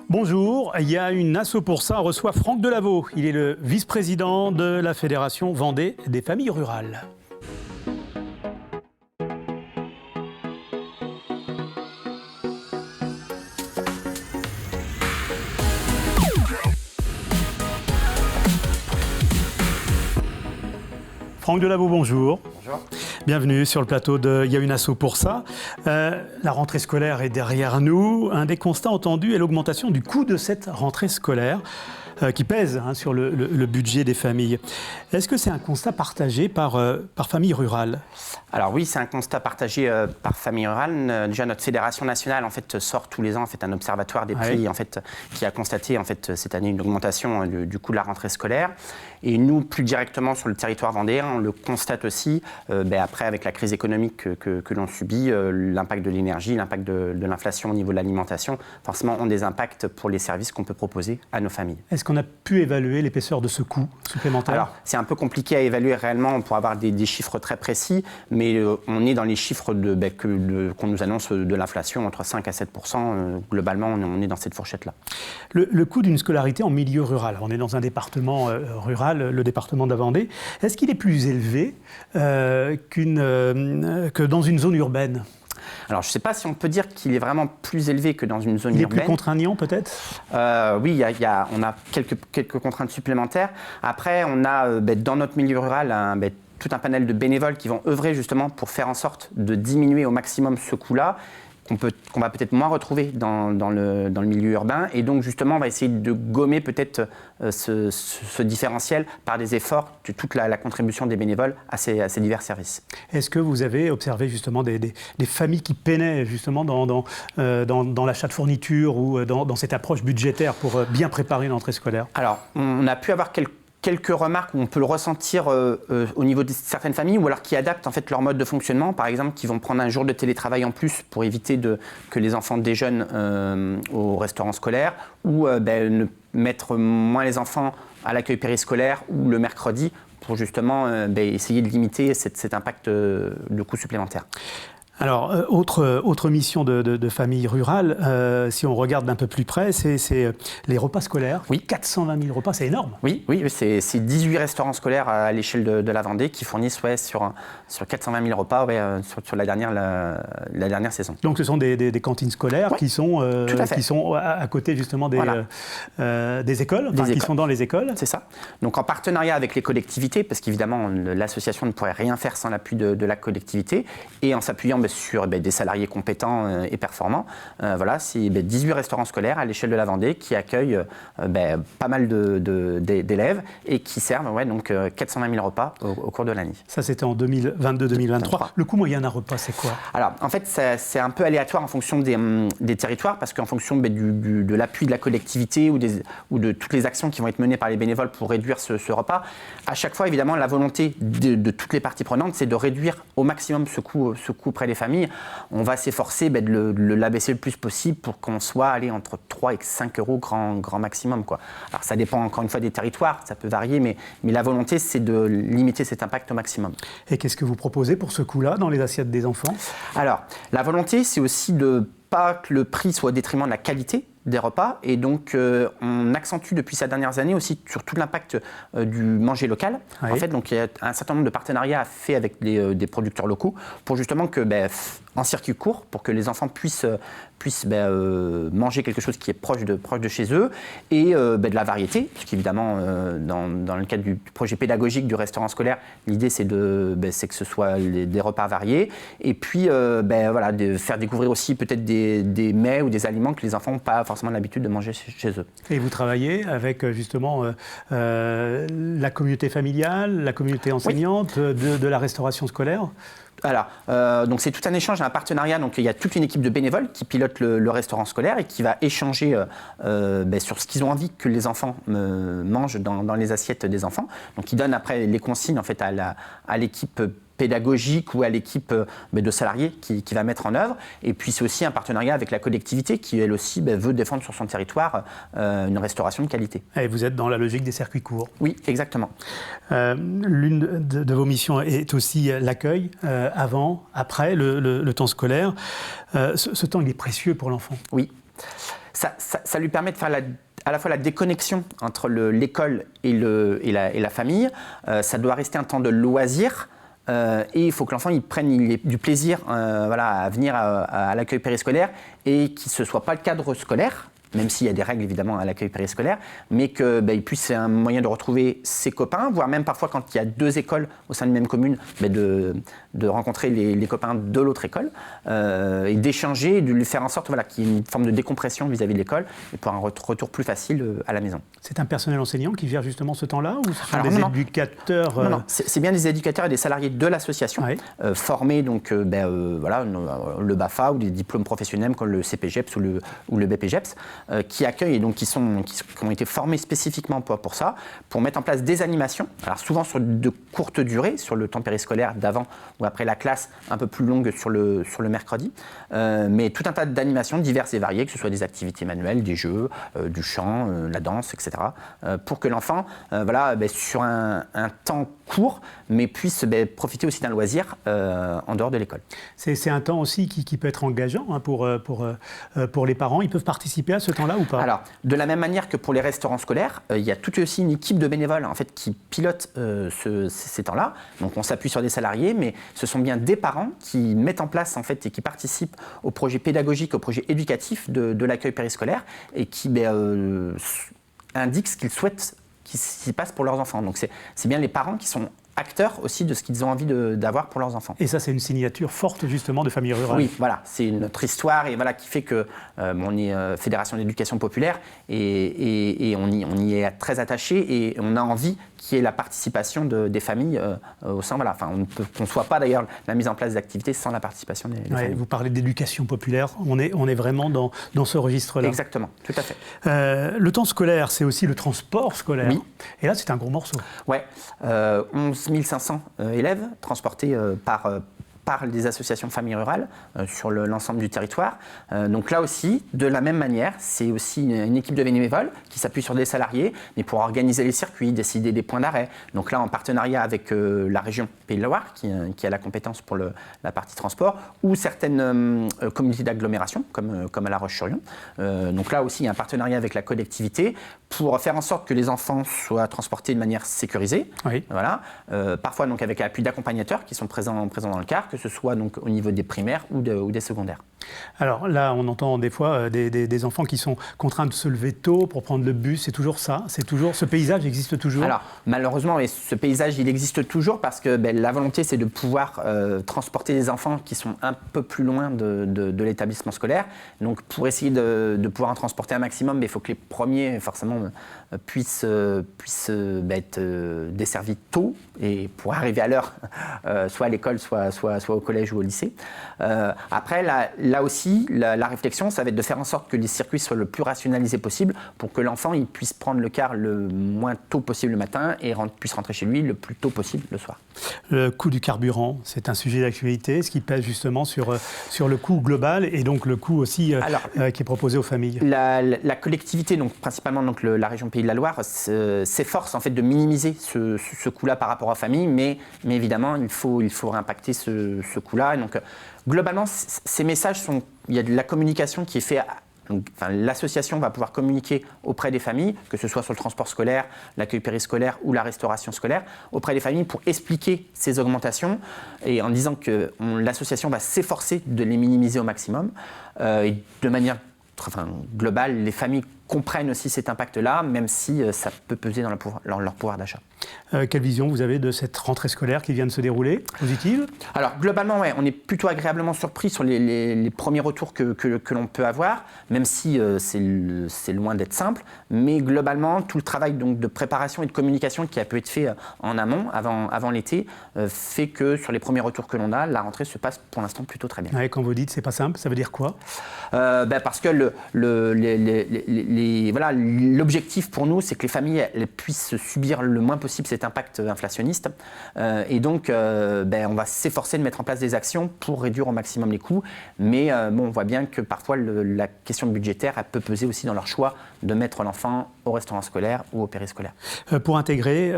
Bonjour, il y a une asso pour ça, on reçoit Franck Delaveau. Il est le vice-président de la Fédération Vendée des familles rurales. Franck Delaveau, bonjour. Bonjour. Bienvenue sur le plateau de Il y a une asso pour ça. La rentrée scolaire est derrière nous. Un des constats entendus est l'augmentation du coût de cette rentrée scolaire qui pèse sur le budget des familles. Est-ce que c'est un constat partagé par famille rurale ? Alors oui, c'est un constat partagé par famille rurale. Déjà, notre fédération nationale sort tous les ans un observatoire des prix qui a constaté cette année une augmentation du coût de la rentrée scolaire. Et nous, plus directement sur le territoire vendéen, on le constate aussi, après avec la crise économique que l'on subit, l'impact de l'énergie, l'impact de l'inflation au niveau de l'alimentation, forcément ont des impacts pour les services qu'on peut proposer à nos familles. Est-ce qu'on a pu évaluer l'épaisseur de ce coût supplémentaire ? Alors, c'est un peu compliqué à évaluer réellement pour avoir des chiffres très précis, mais on est dans les chiffres qu'on nous annonce de l'inflation, entre 5 à 7%. Globalement, on est dans cette fourchette-là. Le coût d'une scolarité en milieu rural, on est dans un département rural, le département de la Vendée, est-ce qu'il est plus élevé que dans une zone urbaine ? Alors, je ne sais pas si on peut dire qu'il est vraiment plus élevé que dans une zone urbaine. Il est plus contraignant, peut-être ? Oui, on a quelques contraintes supplémentaires. Après, on a dans notre milieu rural tout un panel de bénévoles qui vont œuvrer justement pour faire en sorte de diminuer au maximum ce coût-là, qu'on va peut-être moins retrouver dans le milieu urbain. Et donc, justement, on va essayer de gommer peut-être ce différentiel par des efforts de toute la contribution des bénévoles à ces divers services. Est-ce que vous avez observé justement des familles qui peinaient justement dans l'achat de fournitures ou dans cette approche budgétaire pour bien préparer une rentrée scolaire ? Alors, on a pu avoir quelques remarques où on peut le ressentir au niveau de certaines familles, ou alors qui adaptent leur mode de fonctionnement, par exemple qui vont prendre un jour de télétravail en plus pour éviter que les enfants déjeunent au restaurant scolaire, ou ne mettre moins les enfants à l'accueil périscolaire ou le mercredi pour justement essayer de limiter cet impact de coûts supplémentaires. Alors, autre mission de famille rurale, si on regarde d'un peu plus près, c'est les repas scolaires. Oui. 420 000 repas, c'est énorme. Oui, c'est 18 restaurants scolaires à l'échelle de la Vendée qui fournissent sur 420 000 repas sur la dernière saison. Donc, ce sont des cantines scolaires qui sont à côté justement des écoles, qui sont dans les écoles. C'est ça. Donc, en partenariat avec les collectivités, parce qu'évidemment, l'association ne pourrait rien faire sans l'appui de la collectivité, et en s'appuyant sur des salariés compétents et performants. C'est 18 restaurants scolaires à l'échelle de la Vendée qui accueillent pas mal d'élèves et qui servent 420 000 repas au cours de l'année. Ça, c'était en 2022-2023. Le coût moyen d'un repas, c'est quoi ? Alors, en fait, c'est un peu aléatoire en fonction des territoires, parce qu'en fonction de l'appui de la collectivité ou de toutes les actions qui vont être menées par les bénévoles pour réduire ce repas, à chaque fois, évidemment, la volonté de toutes les parties prenantes, c'est de réduire au maximum ce coût près des familles. On va s'efforcer de l'abaisser le plus possible pour qu'on soit entre 3 et 5 euros grand maximum, quoi. Alors ça dépend encore une fois des territoires, ça peut varier, mais la volonté c'est de limiter cet impact au maximum. Et qu'est-ce que vous proposez pour ce coût-là dans les assiettes des enfants ? Alors la volonté c'est aussi de pas que le prix soit au détriment de la qualité des repas, et donc on accentue depuis ces dernières années aussi sur tout l'impact du manger local. Oui. En fait, donc il y a un certain nombre de partenariats faits avec des producteurs locaux pour justement que en circuit court, pour que les enfants puissent manger quelque chose qui est proche de chez eux, et de la variété, parce qu'évidemment dans le cadre du projet pédagogique du restaurant scolaire, l'idée c'est que ce soit des repas variés, et puis de faire découvrir aussi peut-être des mets ou des aliments que les enfants n'ont pas forcément l'habitude de manger chez eux. Et vous travaillez avec justement la communauté familiale, la communauté enseignante, oui, de la restauration scolaire ? Alors, donc c'est tout un échange, un partenariat. Donc il y a toute une équipe de bénévoles qui pilote le restaurant scolaire et qui va échanger sur ce qu'ils ont envie que les enfants mangent dans les assiettes des enfants. Donc ils donnent après les consignes à l'équipe pédagogique ou à l'équipe de salariés qui va mettre en œuvre. Et puis c'est aussi un partenariat avec la collectivité qui, elle aussi, veut défendre sur son territoire une restauration de qualité. Et vous êtes dans la logique des circuits courts. Oui, exactement. L'une de vos missions est aussi l'accueil avant, après le temps scolaire. Ce temps, il est précieux pour l'enfant. Oui. ça lui permet de faire à la fois la déconnexion entre l'école et la famille. Ça doit rester un temps de loisir. Et il faut que l'enfant prenne du plaisir à venir à l'accueil périscolaire et qu'il ne soit pas le cadre scolaire, même s'il y a des règles évidemment à l'accueil périscolaire, mais qu'il puisse, c'est un moyen de retrouver ses copains, voire même parfois quand il y a 2 écoles au sein d'une même commune, de rencontrer les copains de l'autre école et d'échanger, de lui faire en sorte qu'il y ait une forme de décompression vis-à-vis de l'école et pour un retour plus facile à la maison. C'est un personnel enseignant qui gère justement ce temps-là ou ce sont des éducateurs Non, c'est bien des éducateurs et des salariés de l'association formés donc le BAFA ou des diplômes professionnels comme le CPGEPS ou le BPGEPS qui accueillent et donc qui ont été formés spécifiquement pour ça, pour mettre en place des animations, alors souvent sur de courtes durées, sur le temps périscolaire d'avant ou après la classe, un peu plus longue sur le mercredi, mais tout un tas d'animations diverses et variées, que ce soit des activités manuelles, des jeux, du chant, la danse, etc., pour que l'enfant, sur un temps court, mais puisse profiter aussi d'un loisir en dehors de l'école. C'est un temps aussi qui peut être engageant pour les parents. Ils peuvent participer à ce temps-là ou pas? Alors, de la même manière que pour les restaurants scolaires, il y a toute aussi une équipe de bénévoles en fait, qui pilote ces temps-là. Donc on s'appuie sur des salariés, mais ce sont bien des parents qui mettent en place en fait, et qui participent au projet pédagogique, au projet éducatif de l'accueil périscolaire et qui indiquent ce qu'ils souhaitent qui s'y passe pour leurs enfants. Donc c'est bien les parents qui sont acteurs aussi de ce qu'ils ont envie d'avoir pour leurs enfants. Et ça, c'est une signature forte justement de Famille Rurale. Oui, voilà, c'est notre histoire et qui fait que on est Fédération d'éducation populaire et on y est très attaché et on a envie qu'il y ait la participation des familles au sein. Voilà, enfin, on ne peut conçoit pas d'ailleurs la mise en place d'activités sans la participation des familles. Vous parlez d'éducation populaire, on est vraiment dans ce registre-là. Exactement, tout à fait. Le temps scolaire, c'est aussi le transport scolaire. Oui. Et là, c'est un gros morceau. Ouais, 11 500 élèves transportés par des associations de familles rurales sur l'ensemble du territoire. Donc là aussi, de la même manière, c'est aussi une équipe de bénévoles qui s'appuie sur des salariés, mais pour organiser les circuits, décider des points d'arrêt. Donc là, en partenariat avec la région Pays de la Loire, qui a la compétence pour la partie transport, ou certaines communautés d'agglomération, comme à La Roche-sur-Yon. Donc là aussi, il y a un partenariat avec la collectivité pour faire en sorte que les enfants soient transportés de manière sécurisée. Oui. Voilà. Parfois donc avec l'appui d'accompagnateurs qui sont présents dans le car, que ce soit donc au niveau des primaires ou des secondaires. Alors là, on entend des fois des enfants qui sont contraints de se lever tôt pour prendre le bus. C'est toujours ça? Ce paysage existe toujours? Alors malheureusement, ce paysage il existe toujours parce que la volonté c'est de pouvoir transporter des enfants qui sont un peu plus loin de l'établissement scolaire. Donc pour essayer de pouvoir en transporter un maximum, il faut que les premiers forcément puissent être desservis tôt et pour arriver à l'heure, soit à l'école, soit au collège ou au lycée. Après, là aussi, la réflexion, ça va être de faire en sorte que les circuits soient le plus rationalisés possible pour que l'enfant il puisse prendre le car le moins tôt possible le matin et puisse rentrer chez lui le plus tôt possible le soir. Le coût du carburant, c'est un sujet d'actualité, ce qui pèse justement sur le coût global et donc le coût aussi qui est proposé aux familles. La collectivité, donc principalement donc la région Pays de la Loire, s'efforce en fait de minimiser ce coût-là par rapport aux familles, mais évidemment il faut impacter ce coût-là. Et donc globalement, ces messages il y a de la communication qui est faite. L'association va pouvoir communiquer auprès des familles, que ce soit sur le transport scolaire, l'accueil périscolaire ou la restauration scolaire, auprès des familles pour expliquer ces augmentations et en disant que l'association va s'efforcer de les minimiser au maximum. Et de manière globale, les familles comprennent aussi cet impact-là, même si ça peut peser dans leur pouvoir d'achat. Quelle vision vous avez de cette rentrée scolaire qui vient de se dérouler? Positive? Alors globalement, on est plutôt agréablement surpris sur les premiers retours que l'on peut avoir, même si c'est loin d'être simple. Mais globalement, tout le travail donc, de préparation et de communication qui a pu être fait en amont, avant l'été, fait que sur les premiers retours que l'on a, la rentrée se passe pour l'instant plutôt très bien. Ouais, quand vous dites c'est pas simple, ça veut dire quoi? Parce que les voilà, l'objectif pour nous, c'est que les familles elles puissent subir le moins possible cet impact inflationniste. Et donc, on va s'efforcer de mettre en place des actions pour réduire au maximum les coûts. Mais on voit bien que parfois, la question budgétaire, elle peut peser aussi dans leur choix de mettre l'enfant au restaurant scolaire ou au périscolaire. Pour intégrer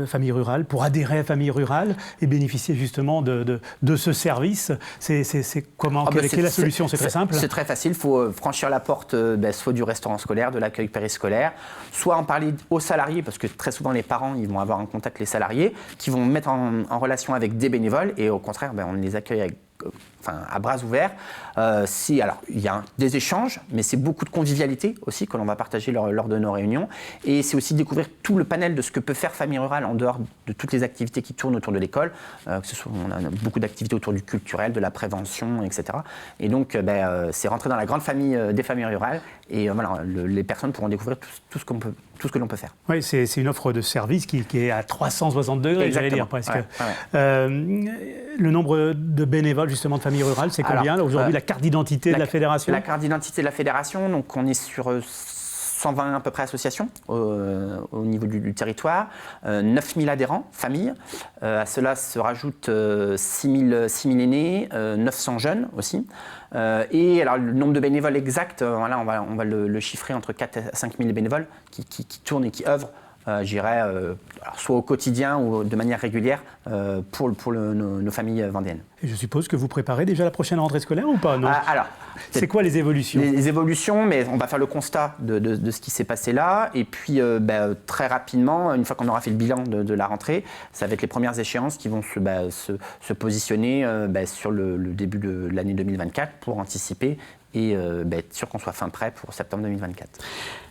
Famille Rurale, pour adhérer à Famille Rurale et bénéficier justement de ce service, c'est comment? Quelle est la solution? C'est très simple. C'est très facile. Il faut franchir la porte soit du restaurant scolaire, de l'accueil périscolaire, soit en parler aux salariés, parce que très souvent les parents ils vont avoir en contact les salariés, qui vont mettre en relation avec des bénévoles, et au contraire, on les accueille à bras ouverts. Alors, il y a des échanges, mais c'est beaucoup de convivialité aussi que l'on va partager lors de nos réunions. Et c'est aussi découvrir tout le panel de ce que peut faire Famille Rurale en dehors de toutes les activités qui tournent autour de l'école. On a beaucoup d'activités autour du culturel, de la prévention, etc. Et donc, c'est rentrer dans la grande famille des familles rurales. Et les personnes pourront découvrir tout ce que l'on peut faire. Oui, c'est une offre de service qui est à 360 degrés, j'allais dire presque. Le nombre de bénévoles justement de Famille Rurale, c'est combien aujourd'hui, la carte d'identité de la fédération? La carte d'identité de la fédération, donc on est sur 120 à peu près associations au niveau du territoire, 9000 adhérents, familles. À cela se rajoutent 6000 aînés, 900 jeunes aussi. Et alors le nombre de bénévoles exact, on va le chiffrer entre 4 à 5 000 bénévoles qui tournent et qui œuvrent. J'irais soit au quotidien ou de manière régulière pour nos familles vendéennes. Et je suppose que vous préparez déjà la prochaine rentrée scolaire ou pas, non? Alors, c'est quoi les évolutions? Les évolutions, mais on va faire le constat de ce qui s'est passé là. Et puis, très rapidement, une fois qu'on aura fait le bilan de la rentrée, ça va être les premières échéances qui vont se positionner sur le début de l'année 2024 pour anticiper et être sûr qu'on soit fin prêt pour septembre 2024.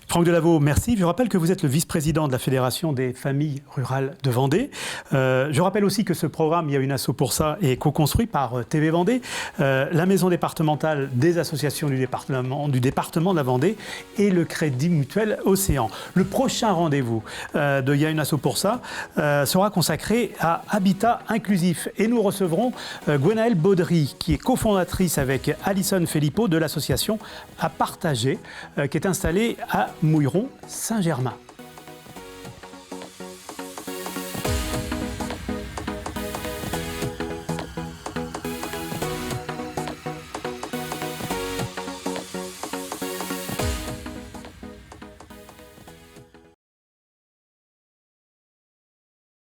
Franck Delaveau, merci. Je rappelle que vous êtes le vice-président de la Fédération des familles rurales de Vendée. Je rappelle aussi que ce programme, il y a une asso pour ça, est co-construit par TV Vendée, la maison départementale des associations du département de la Vendée et le Crédit Mutuel Océan. Le prochain rendez-vous de Il y a une asso pour ça sera consacré à Habitat Inclusif. Et nous recevrons Gwenaëlle Baudry, qui est cofondatrice avec Alison Filippo de l'association À Partager, qui est installée à Mouilleron Saint-Germain.